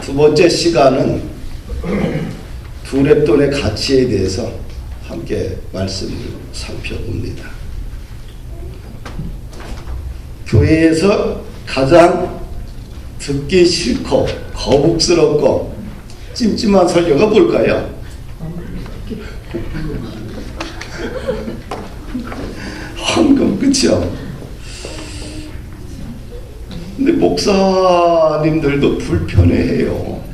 두 번째 시간은 두 랩돈의 가치에 대해서 함께 말씀을 살펴봅니다. 교회에서 가장 듣기 싫고 거북스럽고 찜찜한 설교가 뭘까요? 헌금, 그쵸? 근데 목사님들도 불편해해요.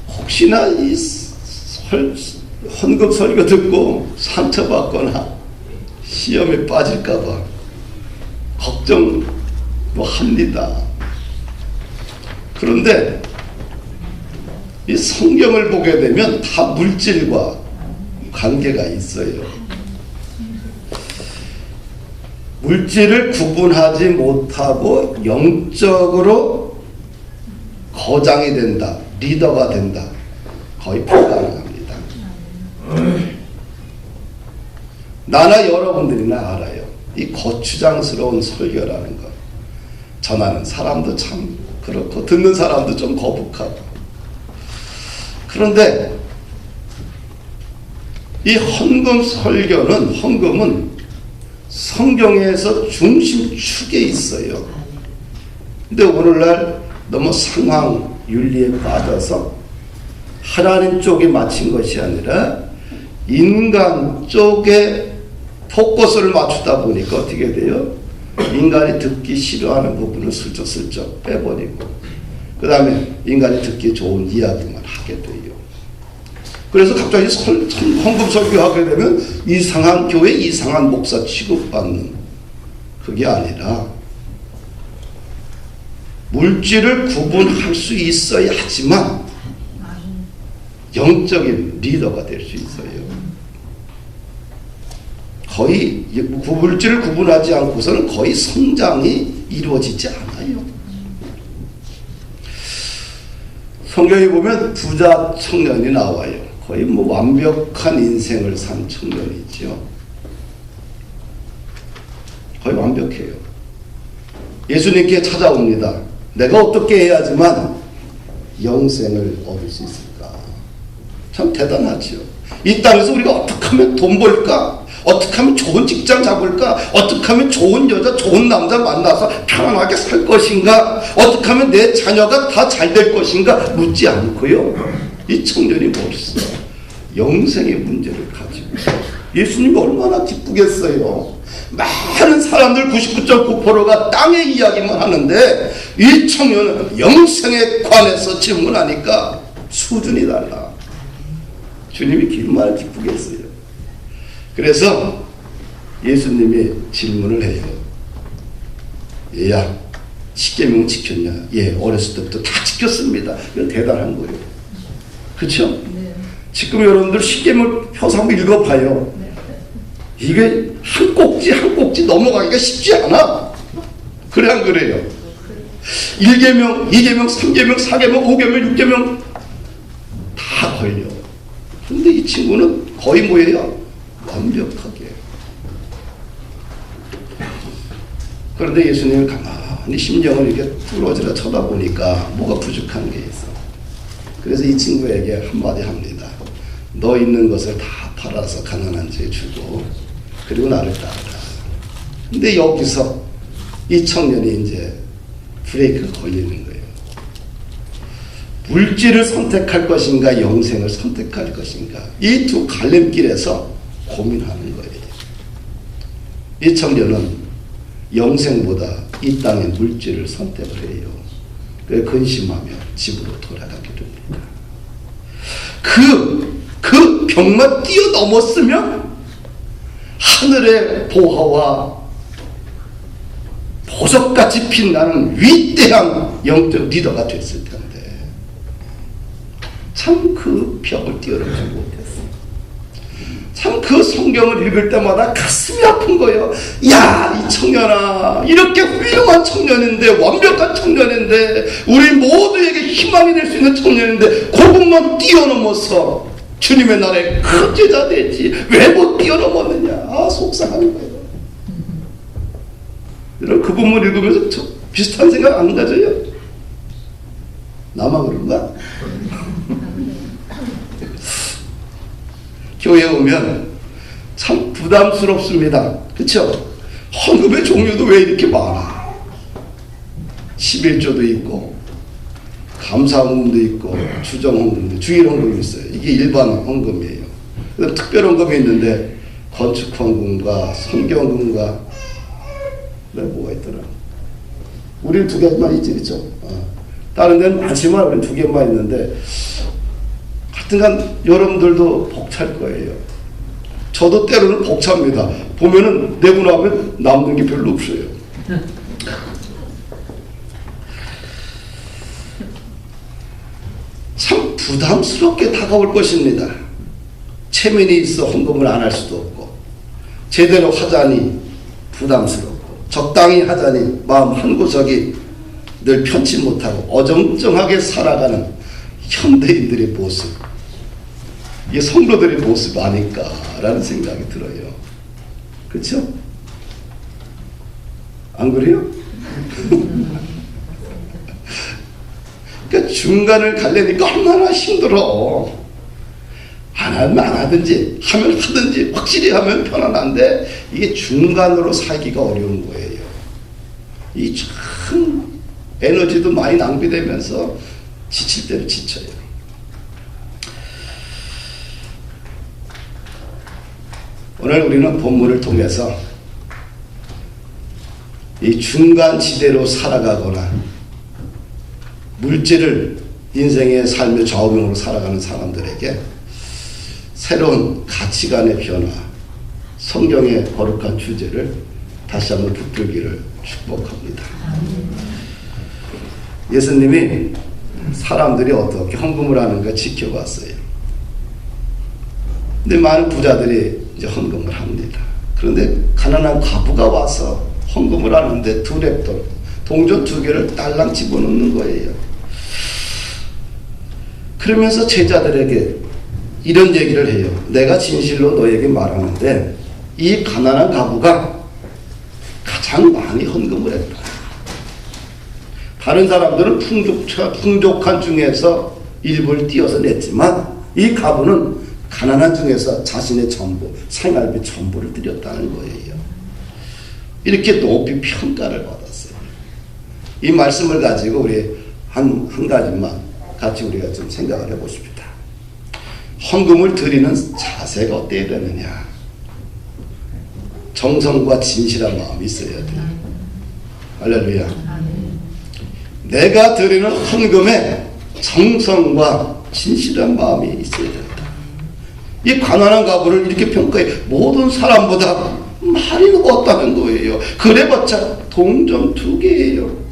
혹시나 이 헌금 설교 듣고 상처받거나 시험에 빠질까봐 걱정도 합니다. 그런데 이 성경을 보게 되면 다 물질과 관계가 있어요. 물질을 구분하지 못하고 영적으로 거장이 된다, 리더가 된다, 거의 불가능합니다. 나나 여러분들이나 알아요. 이 거추장스러운 설교라는 것, 전하는 사람도 참 그렇고 듣는 사람도 좀 거북하고. 그런데 이 헌금 설교는, 헌금은 성경에서 중심축에 있어요. 근데 오늘날 너무 상황 윤리에 빠져서 하나님 쪽에 맞춘 것이 아니라 인간 쪽에 포커스를 맞추다 보니까 어떻게 돼요? 인간이 듣기 싫어하는 부분을 슬쩍슬쩍 빼버리고 그 다음에 인간이 듣기 좋은 이야기만 하게 돼요. 그래서 갑자기 헌금 설교하게 되면 이상한 교회, 이상한 목사 취급받는, 그게 아니라 물질을 구분할 수 있어야 하지만 영적인 리더가 될 수 있어요. 거의 물질을 구분하지 않고서는 거의 성장이 이루어지지 않아요. 성경에 보면 부자 청년이 나와요. 거의 뭐 완벽한 인생을 산 청년이죠. 거의 완벽해요. 예수님께 찾아옵니다. 내가 어떻게 해야지만 영생을 얻을 수 있을까? 참 대단하죠. 이 땅에서 우리가 어떻게 하면 돈 벌까? 어떻게 하면 좋은 직장 잡을까? 어떻게 하면 좋은 여자, 좋은 남자 만나서 편안하게 살 것인가? 어떻게 하면 내 자녀가 다 잘 될 것인가? 묻지 않고요. 이 청년이 벌써 영생의 문제를 가지고 예수님이 얼마나 기쁘겠어요. 많은 사람들 99.9%가 땅의 이야기만 하는데 이 청년은 영생에 관해서 질문하니까 수준이 달라. 주님이 얼마나 기쁘겠어요. 그래서 예수님이 질문을 해요. 얘야, 십계명 지켰냐? 예, 어렸을 때부터 다 지켰습니다. 이건 대단한 거예요. 그렇죠? 네. 지금 여러분들 십계명 펴서 한번 읽어봐요. 네. 이게 한 꼭지 한 꼭지 넘어가기가 쉽지 않아. 그래 안 그래요? 1계명, 2계명, 3계명, 4계명, 5계명, 6계명 다 걸려. 근데 이 친구는 거의 뭐예요? 완벽하게. 그런데 예수님이 가만히 심령을 이렇게 뚫어지라 쳐다보니까 뭐가 부족한 게 있어. 그래서 이 친구에게 한마디 합니다. 너 있는 것을 다 팔아서 가난한 자에 주고 그리고 나를 따르라. 근데 여기서 이 청년이 이제 브레이크가 걸리는 거예요. 물질을 선택할 것인가 영생을 선택할 것인가, 이 두 갈림길에서 고민하는 거예요. 이 청년은 영생보다 이 땅의 물질을 선택을 해요. 그래서 근심하며 집으로 돌아가게 됩니다. 그 벽만 뛰어넘었으면 하늘의 보화와 보석같이 빛나는 위대한 영적 리더가 됐을 텐데 참 그 벽을 뛰어넘지 못했어. 참 그 성경을 읽을 때마다 가슴이 아픈 거예요. 야, 이 청년아, 이렇게 훌륭한 청년인데, 완벽한 청년인데, 우리 모두에게 희망이 될 수 있는 청년인데 그것만 뛰어넘어서 주님의 나라에 큰 제자 되지 왜 못 뛰어넘었느냐. 아, 속상한 거예요. 여러분 그 본문 읽으면서 비슷한 생각 안 가져요? 나만 그런가? 교회 오면 참 부담스럽습니다. 그렇죠? 헌금의 종류도 왜 이렇게 많아? 11조도 있고 감사헌금도 있고 추정헌금도 주일헌금이 있어요. 이게 일반 헌금이에요. 그다음 특별헌금이 있는데 건축헌금과 선교헌금과 뭐가 있더라? 우리는 두 개만 있지, 그렇죠? 다른 데는 많지만 우리는 두 개만 있는데 하여튼간 여러분들도 벅찰 거예요. 저도 때로는 벅찹니다. 보면은 내고 나면 남는 게 별로 없어요. 참 부담스럽게 다가올 것입니다. 체면이 있어 헌금을 안 할 수도 없고, 제대로 하자니 부담스럽고, 적당히 하자니 마음 한구석이 늘 편치 못하고 어정쩡하게 살아가는 현대인들의 모습, 이게 성도들의 모습 아닐까라는 생각이 들어요. 그렇죠? 안 그래요? 그러니까 중간을 가려니까 얼마나 힘들어. 안 하면 안 하든지 하면 하든지 확실히 하면 편안한데 이게 중간으로 살기가 어려운 거예요. 이 참 에너지도 많이 낭비되면서 지칠 때는 지쳐요. 오늘 우리는 본문을 통해서 이 중간 지대로 살아가거나 물질을 인생의 삶의 좌우명으로 살아가는 사람들에게 새로운 가치관의 변화, 성경의 거룩한 주제를 다시 한번 붙들기를 축복합니다. 예수님이 사람들이 어떻게 헌금을 하는가 지켜봤어요. 근데 많은 부자들이 이제 헌금을 합니다. 그런데 가난한 과부가 와서 헌금을 하는데 두 랩돈, 동전 2개를 딸랑 집어넣는 거예요. 그러면서 제자들에게 이런 얘기를 해요. 내가 진실로 너에게 말하는데 이 가난한 과부가 가장 많이 헌금을 했다. 다른 사람들은 풍족한 중에서 일부를 띄어서 냈지만 이 과부는 가난한 중에서 자신의 전부, 생활비 전부를 드렸다는 거예요. 이렇게 높이 평가를 받았어요. 이 말씀을 가지고 우리 한 가지만 같이 우리가 좀 생각을 해보십시다. 헌금을 드리는 자세가 어때야 되느냐? 정성과 진실한 마음이 있어야 돼요. 할렐루야. 내가 드리는 헌금에 정성과 진실한 마음이 있어야 된다. 이 가난한 과부를 이렇게 평가해. 모든 사람보다 많이 넣었다는 거예요. 그래봤자 동전 2개예요.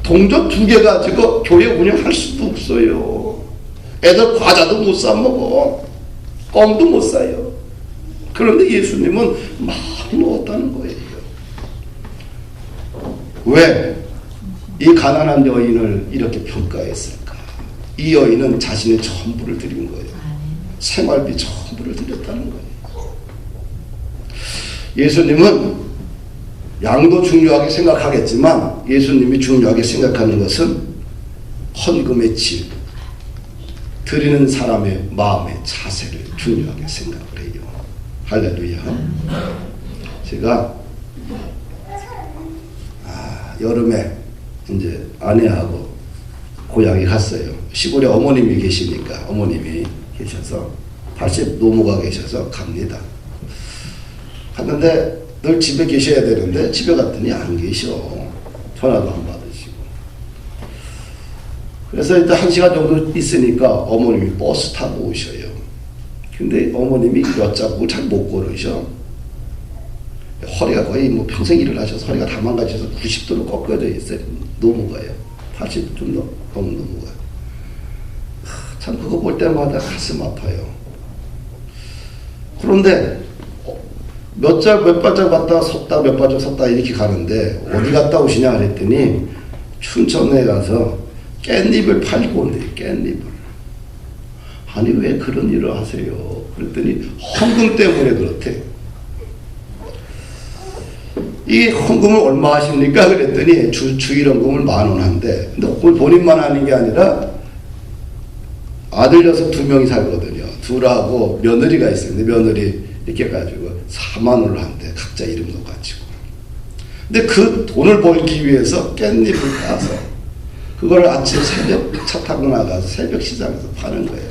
동전 2개 가지고 교회 운영할 수도 없어요. 애들 과자도 못 사 먹어. 껌도 못 사요. 그런데 예수님은 많이 넣었다는 거예요. 왜? 이 가난한 여인을 이렇게 평가했을까? 이 여인은 자신의 전부를 드린 거예요. 생활비 전부를 드렸다는 거예요. 예수님은 양도 중요하게 생각하겠지만 예수님이 중요하게 생각하는 것은 헌금의 질, 드리는 사람의 마음의 자세를 중요하게 생각을 해요. 할렐루야. 제가 여름에 이제 아내하고 고향에 갔어요. 시골에 어머님이 계시니까, 어머님이 계셔서 다시 노모가 계셔서 갑니다. 갔는데 늘 집에 계셔야 되는데 집에 갔더니 안 계셔. 전화도 안 받으시고. 그래서 일단 1시간 정도 있으니까 어머님이 버스 타고 오셔요. 근데 어머님이 몇 자국을 잘 못 걸으셔. 허리가 거의 뭐 평생 일을 하셔서 허리가 다 망가져서 90도로 꺾여져 있어요. 노무가요. 80 좀 넘는 노무가. 참 그거 볼 때마다 가슴 아파요. 그런데 몇 발짝 갔다 섰다 몇 발짝 섰다 이렇게 가는데 어디 갔다 오시냐 그랬더니 춘천에 가서 깻잎을 팔고 온대요. 깻잎을. 아니 왜 그런 일을 하세요? 그랬더니 헌금 때문에 그렇대. 이 헌금을 얼마 하십니까? 그랬더니 주일 헌금을 10,000원 한대. 근데 그걸 본인만 하는 게 아니라 아들 녀석 2명이 살거든요. 둘하고 며느리가 있어요. 근데 며느리 이렇게 해가지고 40,000원을 한대. 각자 이름 넣어가지고. 근데 그 돈을 벌기 위해서 깻잎을 따서 그걸 아침 새벽 차 타고 나가서 새벽 시장에서 파는 거예요.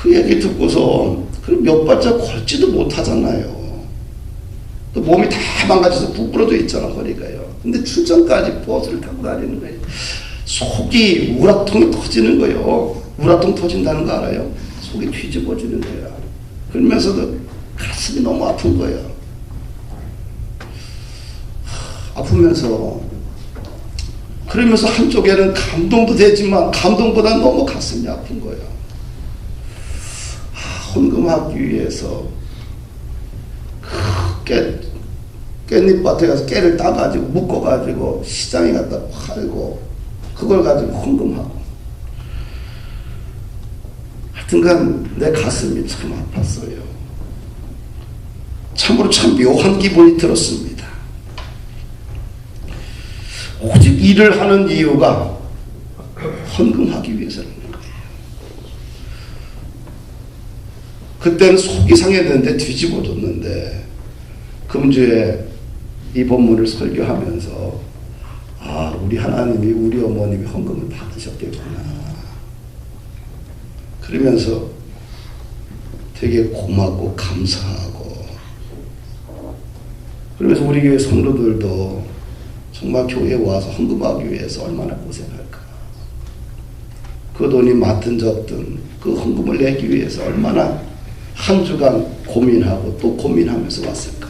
그 얘기 듣고서 몇 발짝 걸지도 못하잖아요. 또 몸이 다 망가져서 부풀어져 있잖아, 허리가요. 근데 출전까지 버스를 타고 다니는 거예요. 속이 우라통이 터지는 거예요. 우라통 터진다는 거 알아요? 속이 뒤집어지는 거야. 그러면서도 가슴이 너무 아픈 거예요. 아프면서 그러면서 한쪽에는 감동도 되지만 감동보다 너무 가슴이 아픈 거예요. 헌금하기 위해서 깻잎밭에 가서 깨를 따가지고 묶어가지고 시장에 갖다 팔고 그걸 가지고 헌금하고 하여튼간 내 가슴이 참 아팠어요. 참으로 참 묘한 기분이 들었습니다. 오직 일을 하는 이유가 헌금하기 위해서는 그때는 속이 상했는데 뒤집어졌는데 금주에 이 본문을 설교하면서 우리 하나님이 우리 어머님이 헌금을 받으셨겠구나 그러면서 되게 고맙고 감사하고 그러면서 우리 교회 성도들도 정말 교회에 와서 헌금하기 위해서 얼마나 고생할까 그 돈이 맞든 적든 그 헌금을 내기 위해서 얼마나 한 주간 고민하고 또 고민하면서 왔을까.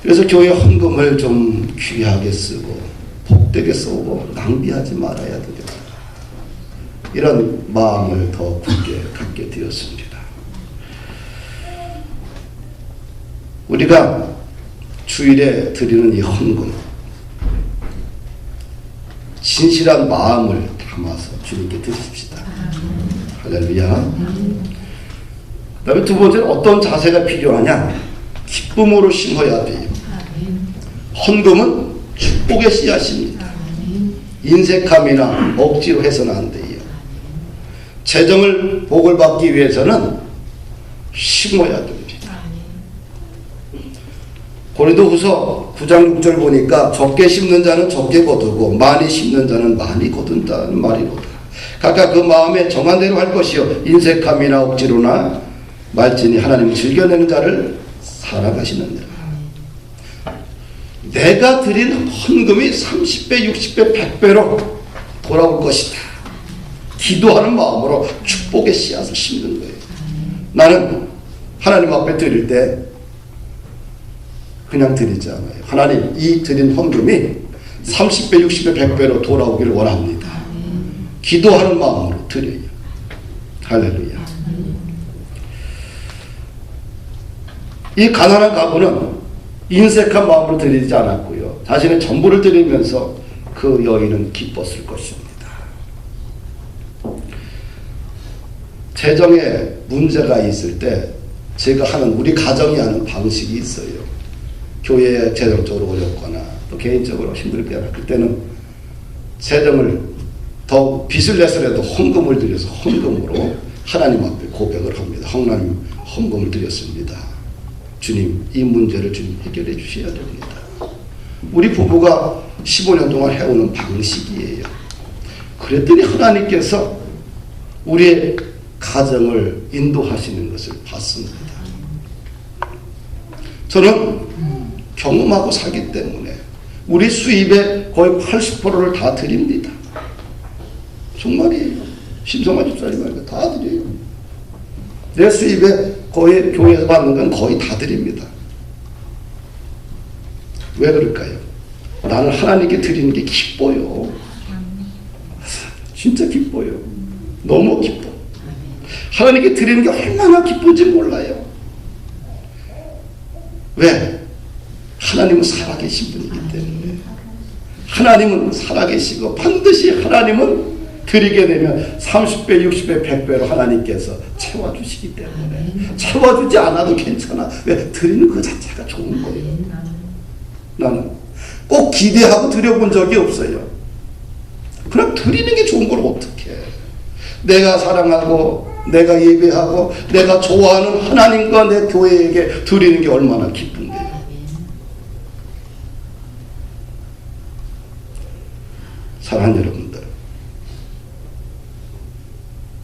그래서 교회 헌금을 좀 귀하게 쓰고 복되게 쓰고 낭비하지 말아야 되겠다. 이런 마음을 더 굳게 갖게 되었습니다. 우리가 주일에 드리는 이 헌금 진실한 마음을 담아서 주님께 드립시다. 할렐루야. 그 다음에 두 번째는 어떤 자세가 필요하냐? 기쁨으로 심어야 돼요. 헌금은 축복의 씨앗입니다. 인색함이나 억지로 해서는 안 돼요. 재정을 복을 받기 위해서는 심어야 됩니다. 고린도후서 9장 6절 보니까 적게 심는 자는 적게 거두고 많이 심는 자는 많이 거둔다는 말이로다. 각각 그 마음에 정한 대로 할 것이요 인색함이나 억지로나 말지니 하나님 즐겨내는 자를 사랑하시느니라. 내가 드린 헌금이 30배, 60배, 100배로 돌아올 것이다. 기도하는 마음으로 축복의 씨앗을 심는 거예요. 나는 하나님 앞에 드릴 때 그냥 드리지 않아요. 하나님 이 드린 헌금이 30배, 60배, 100배로 돌아오기를 원합니다. 기도하는 마음으로 드려요. 할렐루야. 이 가난한 가부는 인색한 마음으로 드리지 않았고요. 자신의 전부를 드리면서 그 여인은 기뻤을 것입니다. 재정에 문제가 있을 때 제가 하는 우리 가정이 하는 방식이 있어요. 교회에 재정적으로 어렵거나 또 개인적으로 힘들 때나 그때는 재정을 더 빚을 내서라도 헌금을 드려서 헌금으로 하나님 앞에 고백을 합니다. 하나님 헌금을 드렸습니다. 주님 이 문제를 주님 해결해 주셔야 됩니다. 우리 부부가 15년 동안 해오는 방식이에요. 그랬더니 하나님께서 우리의 가정을 인도하시는 것을 봤습니다. 저는 경험하고 살기 때문에 우리 수입의 거의 80%를 다 드립니다. 정말이에요. 심성아 집사님 말고 다 드려요. 내 수입에 거의 교회에서 받는 건 거의 다 드립니다. 왜 그럴까요? 나는 하나님께 드리는 게 기뻐요. 진짜 기뻐요. 너무 기뻐. 하나님께 드리는 게 얼마나 기쁜지 몰라요. 왜? 하나님은 살아계신 분이기 때문에. 하나님은 살아계시고 반드시 하나님은 드리게 되면 30배, 60배, 100배로 하나님께서 채워주시기 때문에 채워주지 않아도 괜찮아. 왜? 드리는 그 자체가 좋은 거예요. 나는 꼭 기대하고 드려본 적이 없어요. 그냥 드리는 게 좋은 걸 어떻게 해. 내가 사랑하고 내가 예배하고 내가 좋아하는 하나님과 내 교회에게 드리는 게 얼마나 기쁜데요. 사랑하는 여러분들,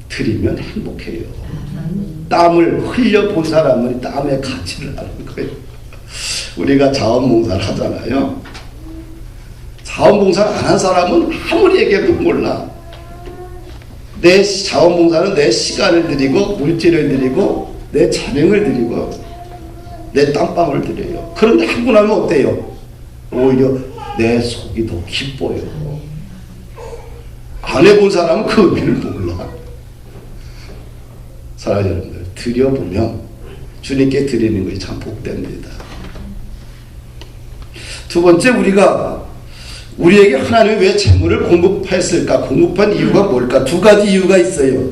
드리면 행복해요. 땀을 흘려본 사람은 땀의 가치를 아는 거예요. 우리가 자원봉사를 하잖아요. 자원봉사를 안 한 사람은 아무리 얘기해도 몰라. 내 자원봉사는 내 시간을 드리고 물질을 드리고 내 재능을 드리고 내 땀방울 드려요. 그런데 하고 나면 어때요? 오히려 내 속이 더 기뻐요. 안 해본 사람은 그 의미를 몰라. 사랑하는 여러분들, 드려보면 주님께 드리는 것이 참 복됩니다. 두 번째, 우리에게 하나님이 왜 재물을 공급했을까? 공급한 이유가 뭘까? 두 가지 이유가 있어요.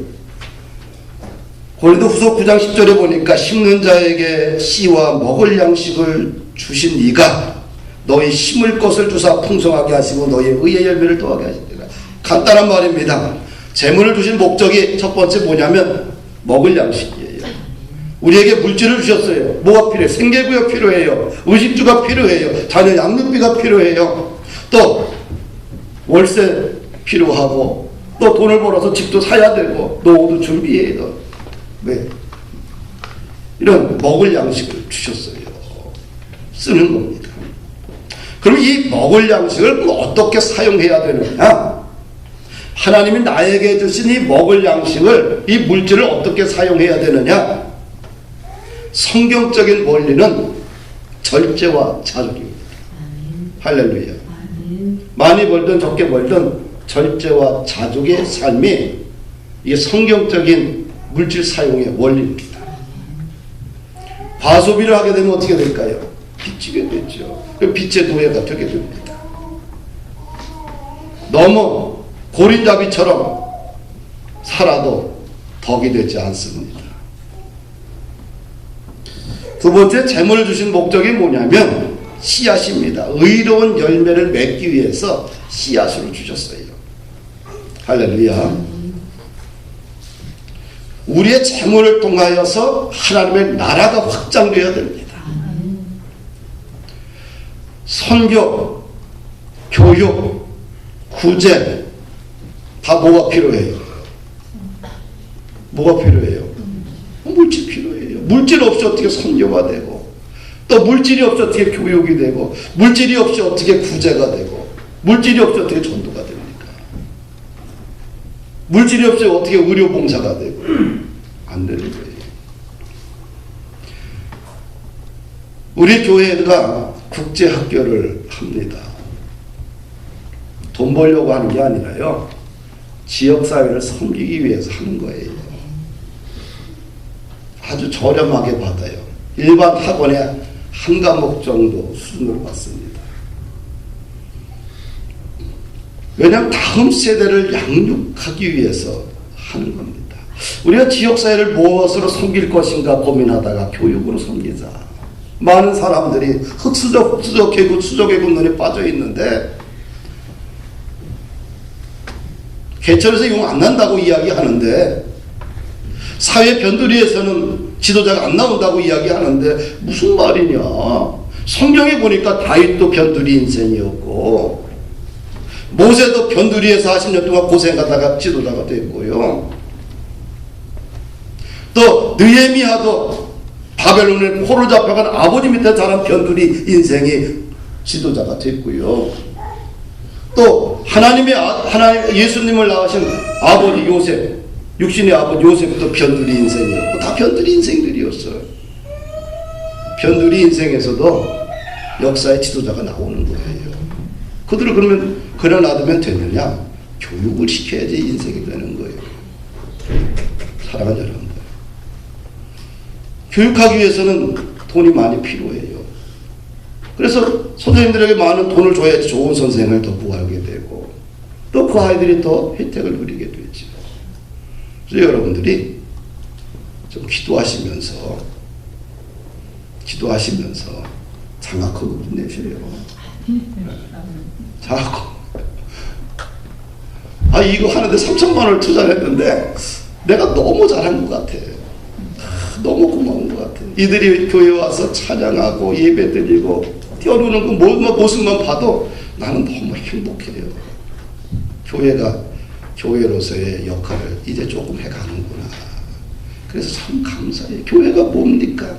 고린도후서 9장 10절에 보니까 심는 자에게 씨와 먹을 양식을 주신 이가 너희 심을 것을 주사 풍성하게 하시고 너희의 의의 열매를 더하게 하시리라. 간단한 말입니다. 재물을 주신 목적이 첫 번째 뭐냐면 먹을 양식이에요. 우리에게 물질을 주셨어요. 뭐가 필요해요? 생계구역 필요해요. 의식주가 필요해요. 자녀 양육비가 필요해요. 또 월세 필요하고 또 돈을 벌어서 집도 사야 되고 노후도 준비해야 돼. 이런 먹을 양식을 주셨어요. 쓰는 겁니다. 그럼 이 먹을 양식을 어떻게 사용해야 되느냐? 하나님이 나에게 주신 이 먹을 양식을, 이 물질을 어떻게 사용해야 되느냐? 성경적인 원리는 절제와 자족입니다. 할렐루야. 많이 벌든 적게 벌든 절제와 자족의 삶이 이게 성경적인 물질 사용의 원리입니다. 과소비를 하게 되면 어떻게 될까요? 빚지게 되죠. 빚의 노예가 되게 됩니다. 너무 고린자비처럼 살아도 덕이 되지 않습니다. 두 번째, 재물을 주신 목적이 뭐냐면 씨앗입니다. 의로운 열매를 맺기 위해서 씨앗으로 주셨어요. 할렐루야. 우리의 재물을 통하여서 하나님의 나라가 확장되어야 됩니다. 선교, 교육, 구제 다 뭐가 필요해요? 뭐가 필요해요? 물질 필요해요. 물질 없이 어떻게 선교가 되고, 또 물질이 없이 어떻게 교육이 되고, 물질이 없이 어떻게 구제가 되고, 물질이 없이 어떻게 전도가 됩니까? 물질이 없이 어떻게 의료봉사가 되고, 안 되는 거예요. 우리 교회가 국제학교를 합니다. 돈 벌려고 하는 게 아니라요, 지역사회를 섬기기 위해서 하는 거예요. 아주 저렴하게 받아요. 일반 학원에 한 과목 정도 수준으로 받습니다. 왜냐하면 다음 세대를 양육하기 위해서 하는 겁니다. 우리가 지역사회를 무엇으로 섬길 것인가 고민하다가 교육으로 섬기자. 많은 사람들이 흑수저, 계급, 수저계급론에 빠져 있는데 개천에서 용 안 난다고 이야기하는데, 사회 변두리에서는 지도자가 안 나온다고 이야기하는데 무슨 말이냐. 성경에 보니까 다윗도 변두리 인생이었고 모세도 변두리에서 40년 동안 고생하다가 지도자가 됐고요. 또 느헤미야도 바벨론에 포로 잡혀간 아버지 밑에 자란 변두리 인생이 지도자가 됐고요. 또 하나님 예수님을 낳으신 아버지 요셉, 육신의 아버지 요셉도 변두리 인생이었고 다 변두리 인생들이었어요. 변두리 인생에서도 역사의 지도자가 나오는 거예요. 그들을 그러면 그려 놔두면 되느냐? 교육을 시켜야지 인생이 되는 거예요. 사랑하는 여러분들, 교육하기 위해서는 돈이 많이 필요해요. 그래서 선생님들에게 많은 돈을 줘야지 좋은 선생을 더 구하게 되고, 또 그 아이들이 또 혜택을 누리게 되죠. 그래서 여러분들이 좀 기도하시면서 장학금 좀 내세요. 장학금. 이거 하는데 3천만 원을 투자를 했는데 내가 너무 잘한 것 같아. 너무 고마운 것 같아. 이들이 교회에 와서 찬양하고 예배 드리고 뛰어노는 그 모습만 봐도 나는 너무 행복해요. 교회가 교회로서의 역할을 이제 조금 해가는구나. 그래서 참 감사해요. 교회가 뭡니까?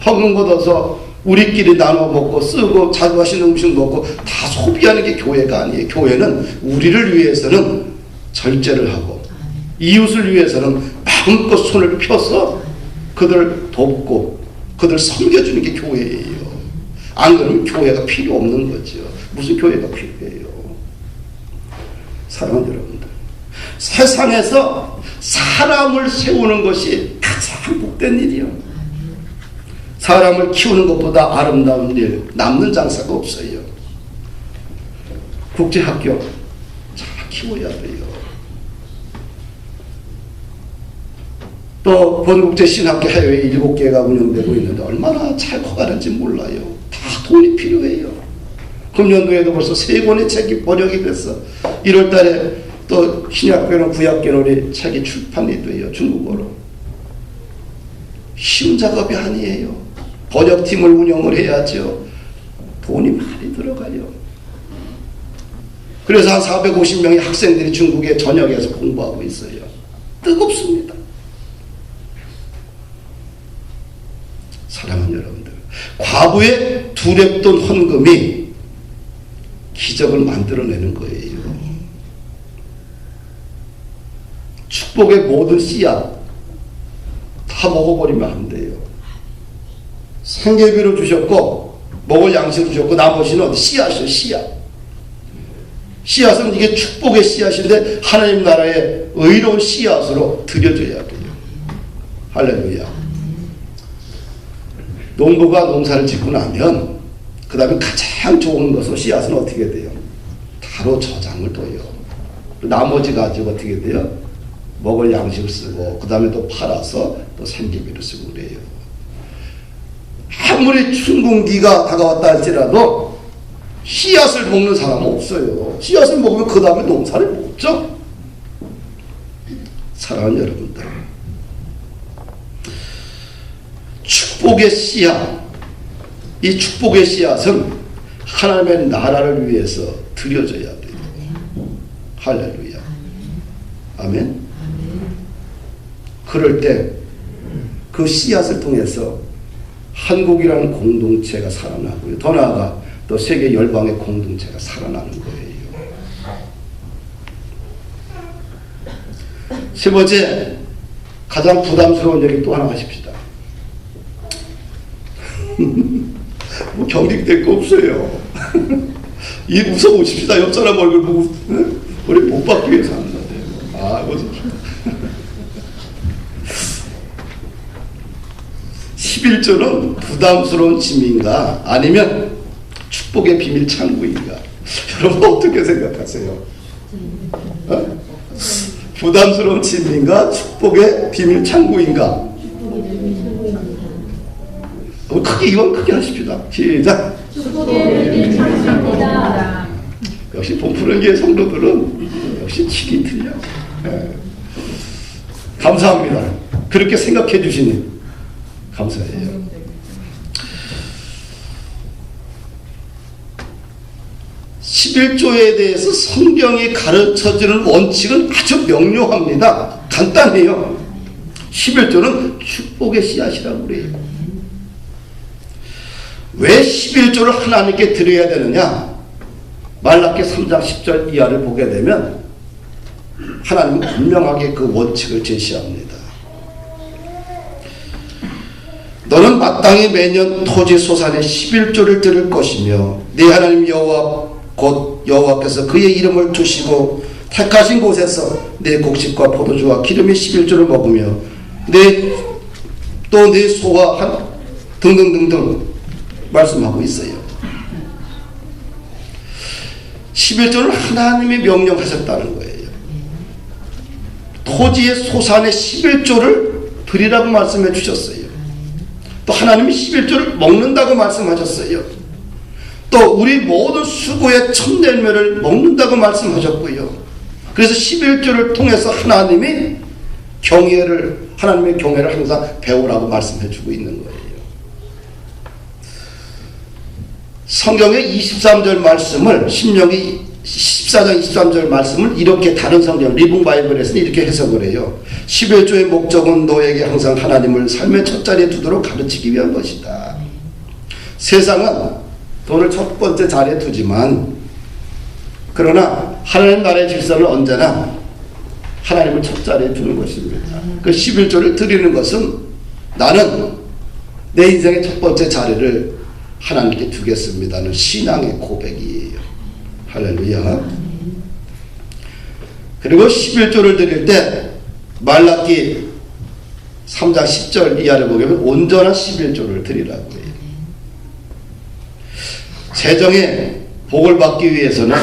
헌금 걷어서 우리끼리 나눠 먹고 쓰고 자주 하시는 음식 먹고 다 소비하는 게 교회가 아니에요. 교회는 우리를 위해서는 절제를 하고 이웃을 위해서는 마음껏 손을 펴서 그들 돕고 그들 섬겨주는 게 교회예요. 안 그러면 교회가 필요 없는 거죠. 무슨 교회가 필요해요? 사랑하는 여러분들, 세상에서 사람을 세우는 것이 가장 복된 일이요. 사람을 키우는 것보다 아름다운 일, 남는 장사가 없어요. 국제학교 잘 키워야 돼요. 또 본국제신학교 해외에 7개가 운영되고 있는데 얼마나 잘 커가는지 몰라요. 다 돈이 필요해요. 금년도에도 벌써 3권의 책이 번역이 됐어. 1월 달에 또 신약교는 구약교는 책이 출판이 돼요. 중국어로. 쉬운 작업이 아니에요. 번역팀을 운영을 해야죠. 돈이 많이 들어가요. 그래서 한 450명의 학생들이 중국의 전역에서 공부하고 있어요. 뜨겁습니다. 사랑하는 여러분들, 과부의 두렵던 헌금이 기적을 만들어내는 거예요. 축복의 모든 씨앗 다 먹어버리면 안 돼요. 생계비로 주셨고 먹을 양식을 주셨고 나머지는 씨앗이에요. 씨앗은 이게 축복의 씨앗인데 하나님 나라의 의로운 씨앗으로 드려져야 돼요. 할렐루야. 농부가 농사를 짓고 나면 그 다음에 가장 좋은 것은 씨앗은 어떻게 돼요? 바로 저장을 둬요. 나머지 가지고 어떻게 돼요? 먹을 양식을 쓰고 그 다음에 또 팔아서 또 생계비를 쓰고 그래요. 아무리 춘궁기가 다가왔다 할지라도 씨앗을 먹는 사람은 없어요. 씨앗을 먹으면 그 다음에 농사를 먹죠. 사랑하는 여러분들, 축복의 씨앗, 이 축복의 씨앗은 하나님의 나라를 위해서 드려져야 돼요. 할렐루야. 아멘. 그럴 때 그 씨앗을 통해서 한국이라는 공동체가 살아나고요. 더 나아가 또 세계 열방의 공동체가 살아나는 거예요. 세 번째, 가장 부담스러운 얘기 또 하나 하십시다. 뭐 경직될 거 없어요. 이 웃어보십시다. 옆 사람 얼굴 보고 우리 못 받기 위해서 하는 거예요. 웃읍시다. 11조는 부담스러운 짐인가 아니면 축복의 비밀 창구인가? 여러분 어떻게 생각하세요? 부담스러운 짐인가 축복의 비밀 창구인가? 크게 이건 크게 하십시다. 시작. 축복의 비밀 창구입니다. 역시 본푸른교회 성도들은 역시 치기 틀려. 감사합니다. 그렇게 생각해 주시니 감사해요. (11조에) 대해서 성경이 가르쳐주는 원칙은 아주 명료합니다. 간단해요. 11조는 축복의 씨앗이라고 그래요. 왜 11조를 하나님께 드려야 되느냐? 말라기 3장 10절 이하를 보게 되면 하나님은 분명하게 그 원칙을 제시합니다. 너는 마땅히 매년 토지 소산의 11조를 드릴 것이며 네 하나님 여호와 곧 여호와께서 그의 이름을 두시고 택하신 곳에서 네 곡식과 포도주와 기름의 11조를 먹으며 또 네 소와 등등등등 말씀하고 있어요. 11조를 하나님이 명령하셨다는 거예요. 토지의 소산의 11조를 드리라고 말씀해 주셨어요. 또 하나님이 11조를 먹는다고 말씀하셨어요. 또 우리 모든 수고의 첫 열매를 먹는다고 말씀하셨고요. 그래서 11조를 통해서 하나님의 경외를 항상 배우라고 말씀해 주고 있는 거예요. 성경의 23절 말씀을, 신명기 14장 23절 말씀을 이렇게 다른 성경 리붕 바이블에서는 이렇게 해석을 해요. 11조의 목적은 너에게 항상 하나님을 삶의 첫 자리에 두도록 가르치기 위한 것이다. 세상은 돈을 첫 번째 자리에 두지만, 그러나 하나님 나라의 질서는 언제나 하나님을 첫 자리에 두는 것입니다. 그 11조를 드리는 것은 나는 내 인생의 첫 번째 자리를 하나님께 두겠습니다는 신앙의 고백이에요. 할렐루야. 그리고 11조를 드릴 때 말라기 3장 10절 이하를 보게 되면 온전한 11조를 드리라고 해요. 재정에 복을 받기 위해서는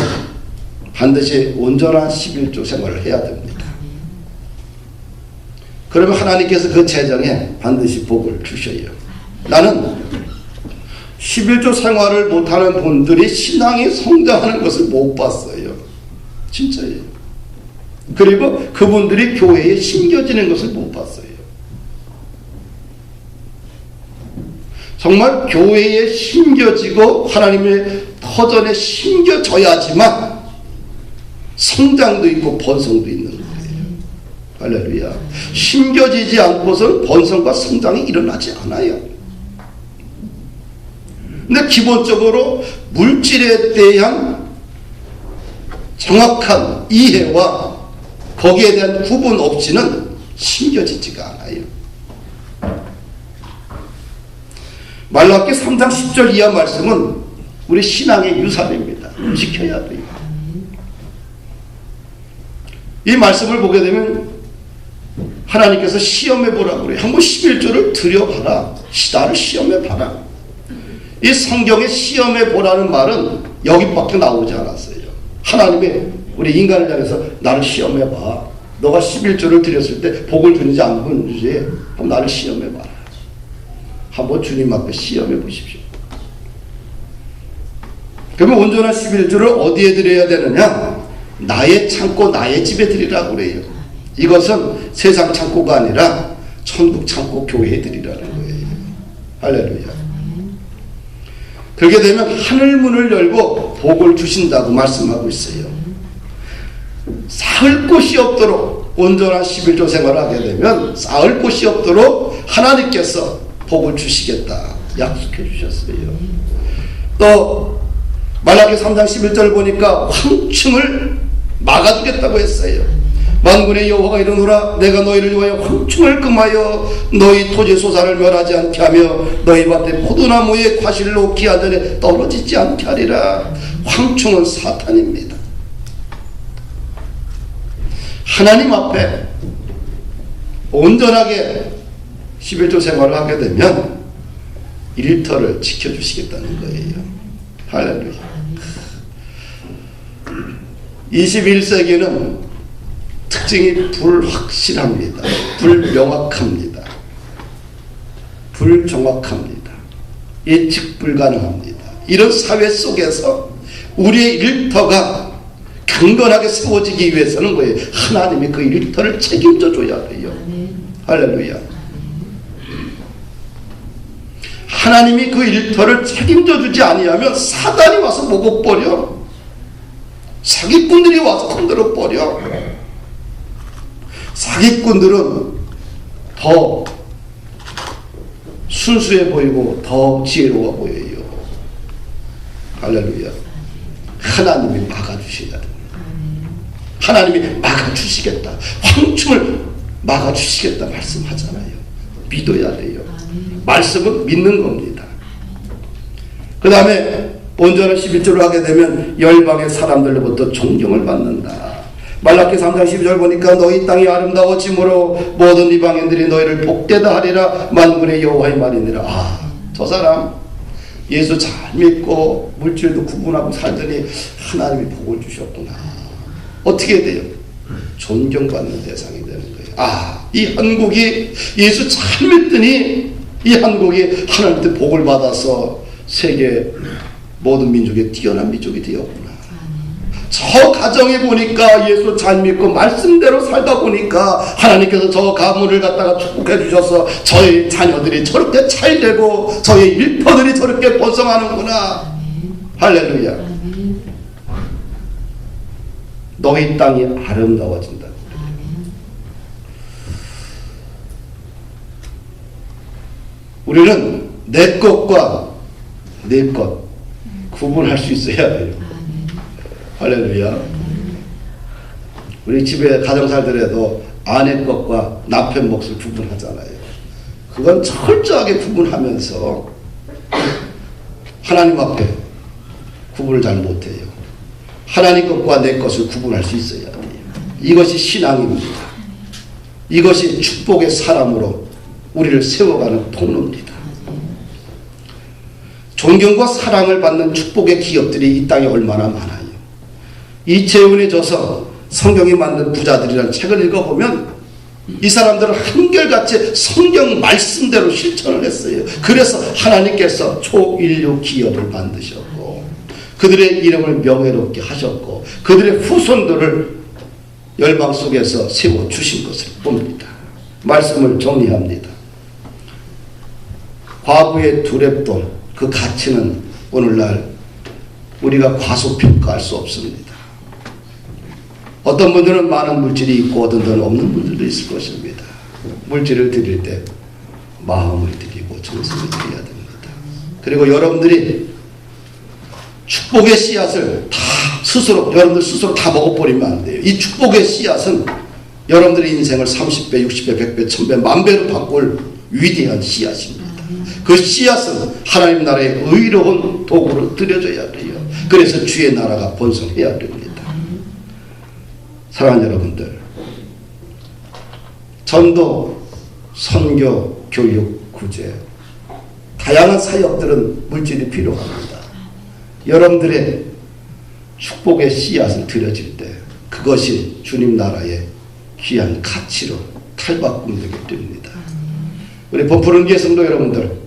반드시 온전한 11조 생활을 해야 됩니다. 그러면 하나님께서 그 재정에 반드시 복을 주셔요. 나는 11조 생활을 못하는 분들이 신앙이 성장하는 것을 못 봤어요. 진짜예요. 그리고 그분들이 교회에 심겨지는 것을 못 봤어요. 정말 교회에 심겨지고 하나님의 터전에 심겨져야지만 성장도 있고 번성도 있는 거예요. 할렐루야. 심겨지지 않고서는 번성과 성장이 일어나지 않아요. 근데 기본적으로 물질에 대한 정확한 이해와 거기에 대한 구분 없이는 심겨지지가 않아요. 말라기 3장 10절 이하 말씀은 우리 신앙의 유산입니다. 지켜야 돼요. 이 말씀을 보게 되면 하나님께서 시험해 보라고 그래요. 한번 11조를 들여봐라. 나를 시험해 봐라. 이 성경에 시험해 보라는 말은 여기밖에 나오지 않았어요. 하나님이 우리 인간을 향해서 나를 시험해 봐. 너가 11조를 드렸을 때 복을 주는지 안 주는지 그럼 나를 시험해 봐라. 한번 주님 앞에 시험해 보십시오. 그러면 온전한 11조를 어디에 드려야 되느냐? 나의 창고, 나의 집에 드리라고 그래요. 이것은 세상 창고가 아니라 천국 창고, 교회에 드리라는 거예요. 할렐루야. 그렇게 되면 하늘문을 열고 복을 주신다고 말씀하고 있어요. 쌓을 곳이 없도록 온전한 11조 생활을 하게 되면 쌓을 곳이 없도록 하나님께서 복을 주시겠다 약속해 주셨어요. 또 말라기 3장 11절 보니까 황충을 막아주겠다고 했어요. 만군의 여호와가 이르노라 내가 너희를 위하여 황충을 금하여 너희 토지 소산을 멸하지 않게 하며 너희 밭에 포도나무의 과실로 기한전에 떨어지지 않게 하리라. 황충은 사탄입니다. 하나님 앞에 온전하게 11조 생활을 하게 되면 일터를 지켜주시겠다는 거예요. 할렐루야. 21세기는 특징이 불확실합니다. 불명확합니다. 불정확합니다. 예측 불가능합니다. 이런 사회 속에서 우리의 일터가 강건하게 세워지기 위해서는 뭐예요? 하나님이 그 일터를 책임져 줘야 돼요. 할렐루야. 하나님이 그 일터를 책임져 주지 아니하면 사단이 와서 먹어버려. 사기꾼들이 와서 흔들어 버려. 사기꾼들은 더 순수해 보이고 더 지혜로워 보여요. 할렐루야. 하나님이 막아주셔야 됩니다. 하나님이 막아주시겠다. 황충을 막아주시겠다 말씀하잖아요. 믿어야 돼요. 말씀은 믿는 겁니다. 그 다음에 온전한 11조를 하게 되면 열방의 사람들로부터 존경을 받는다. 말라기 3장 12절 보니까 너희 땅이 아름다워짐으로 모든 이방인들이 너희를 복되다 하리라. 만군의 여호와의 말이니라. 아, 저 사람 예수 잘 믿고 물질도 구분하고 살더니 하나님이 복을 주셨구나. 어떻게 돼요? 존경받는 대상이 되는 거예요. 이 한국이 예수 잘 믿더니 이 한국이 하나님께 복을 받아서 세계 모든 민족에 뛰어난 민족이 되었구나. 저 가정에 보니까 예수 잘 믿고 말씀대로 살다 보니까 하나님께서 저 가문을 갖다가 축복해 주셔서 저희 자녀들이 저렇게 잘 되고 저희 일터들이 저렇게 번성하는구나. 할렐루야. 너희 땅이 아름다워진다. 우리는 내 것과 내 것 구분할 수 있어야 돼요. 할렐루야. 우리 집에 가정 살더라도 아내 것과 남편 몫을 구분하잖아요. 그건 철저하게 구분하면서 하나님 앞에 구분을 잘 못해요. 하나님 것과 내 것을 구분할 수 있어야 돼요. 이것이 신앙입니다. 이것이 축복의 사람으로 우리를 세워가는 통로입니다. 존경과 사랑을 받는 축복의 기업들이 이 땅에 얼마나 많아요. 이채훈에 져서 성경이 만든 부자들이라는 책을 읽어보면 이 사람들은 한결같이 성경 말씀대로 실천을 했어요. 그래서 하나님께서 초인류 기업을 만드셨고 그들의 이름을 명예롭게 하셨고 그들의 후손들을 열방 속에서 세워주신 것을 봅니다. 말씀을 정리합니다. 과거의 두렵돈 그 가치는 오늘날 우리가 과소평가할 수 없습니다. 어떤 분들은 많은 물질이 있고 어떤 분들은 없는 분들도 있을 것입니다. 물질을 드릴 때 마음을 드리고 정성을 드려야 됩니다. 그리고 여러분들이 축복의 씨앗을 다 여러분들 스스로 다 먹어버리면 안 돼요. 이 축복의 씨앗은 여러분들의 인생을 30배, 60배, 100배, 1000배, 만배로 바꿀 위대한 씨앗입니다. 그 씨앗은 하나님 나라의 의로운 도구로 들여져야 돼요. 그래서 주의 나라가 번성해야 됩니다. 사랑하는 여러분들, 전도, 선교, 교육, 구제 다양한 사역들은 물질이 필요합니다. 여러분들의 축복의 씨앗을 들여질 때 그것이 주님 나라의 귀한 가치로 탈바꿈되게 됩니다. 우리 범푸른교회 성도 여러분들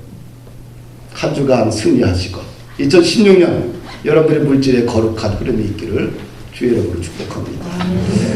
한 주간 승리하시고 2016년 여러분들의 물질에 거룩한 흐름이 있기를 주의 이름으로 축복합니다.